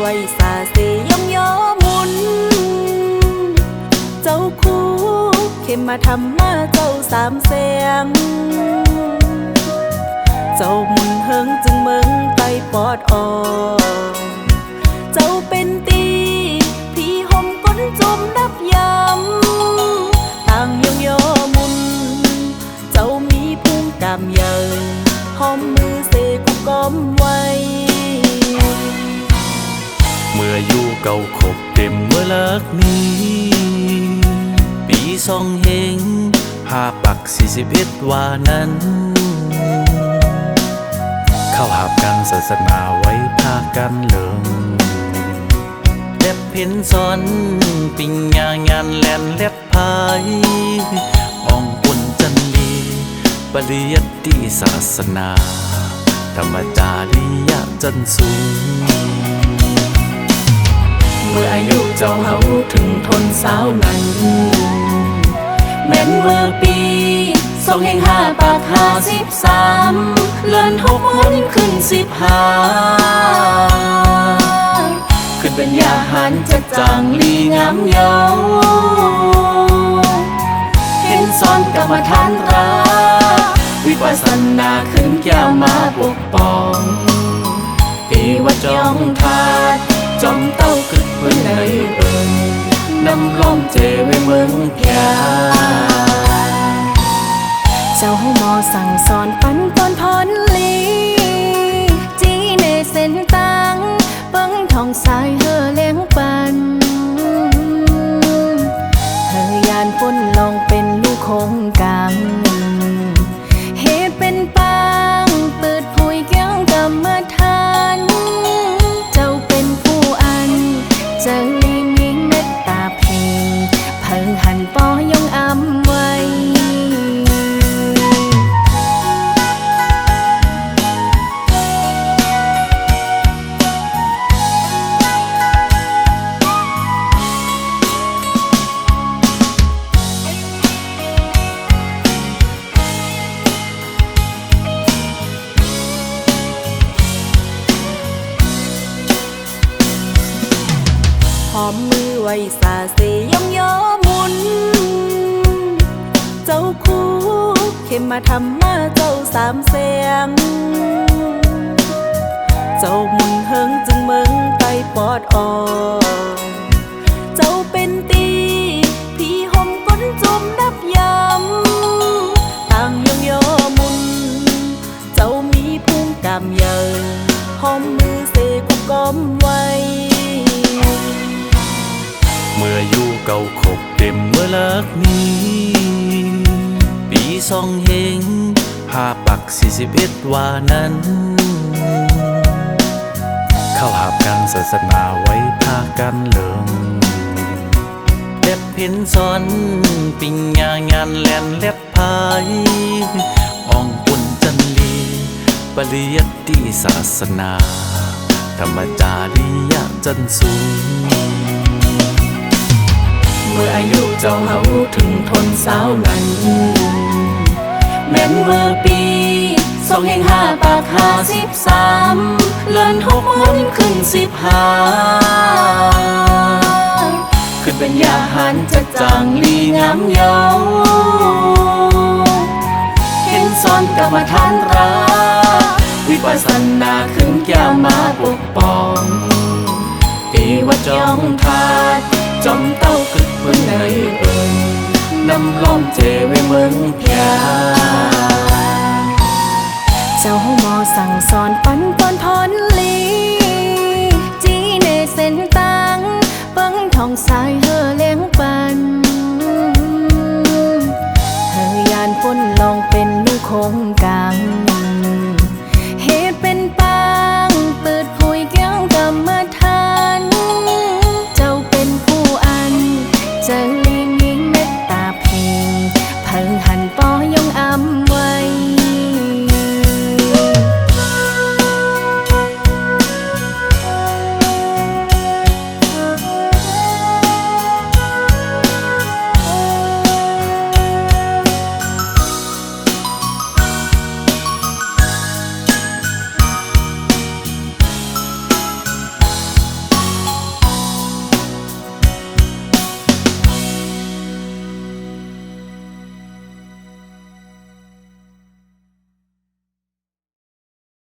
ไว้สาเสยองย้อมุนเจ้าคู่เข้มมาทำมาเจ้าสามแสงเจ้ามุนเฮิงจึงเมืองไตปอดออกเจ้าเป็นตีพี่ห่มก้นจมดับยำต่างยองย้อมุนเจ้ามีภูมิกามเยินหอมมือเสกุกอมไว้เมื่ออยู่เก่าขบเต็มเมื่อเลิกนี้ปีสองเฮง5 ปัก 41ว่านั้นเข้าหาบกันศาสนาไว้พากันเลิงเล็บเพ็นซ้อนปิงยางานแลนเล็บพายอองปุ่นจันลีปริยัติศาสนาธรรมจาริยจันสูงเมื่ออายุเจ้าเฮาถึงทนสาวนั้นแม่นเมื่อปี2 5 ปัก 53เลื่อน6 วันขึ้น15ขึ้นเป็นยาหารจะจางลีงามเยาเห็นซ้อนกรรมฐานราวิปัสสนาขึ้นแก้วมาปกป้องตีวัดจองทาดจอมเต้าขึ้นเพื่อนในเอิญนำล้อมเจไว้เมืองแก่เจ้าหมอสั่งสอนปันตอนพรลีจีในเส้นตังเปิ้งทองสายเฮอเลี้ยงปันเฮอยานพ้นลองเป็นลูกคงกังเหตุเป็นปังเปิดผุยเกี่ยงกรรมฐานเจ้าเป็นผู้อันเจ้าลีมีเมตตาเพียงเพิ่งหันปอยงอำไว้หอมมือไว้สาเสยองย้อมุนเจ้าคู่เข้มมาทำมาเจ้าสามแสงเจ้ามุนเฮิงจึงเมืองไตปอดออกเจ้าเป็นตีพี่ห่มก้นจมดับยำต่างยองย้อมุนเจ้ามีภูมิกามเยินหอมมือเสกุกอมไว้เมื่ออยู่เก่าขบเต็มเมื่อเลิกนี้ปีสองเฮง5 ปัก 41ว่านั้นเข้าหาบกันศาสนาไว้พากันเลิงเล็บเพ็นซ้อนปิงยางานแลนเล็บพายอองปุ่นจันลีปริยัติศาสนาธรรมจาริยจันสูงเมื่ออายุเจ้าเฮาถึงทนสาวนั้นแม่นเมื่อปี2 5 ปัก 53เลื่อน6 วันขึ้น15ขึ้นเป็นยาหารจะจางลีงามเยาเห็นซ้อนกรรมฐานราวิปัสสนาขึ้นแก้วมาปกป้องตีวัดจองทาดจอมเต้าขึ้นเพื่อนในเอิญนำล้อมเจไว้เมืองแก่เจ้าหมอสั่งสอนปันตอนพรลีจีในเส้นตังเปิ้งทองสาย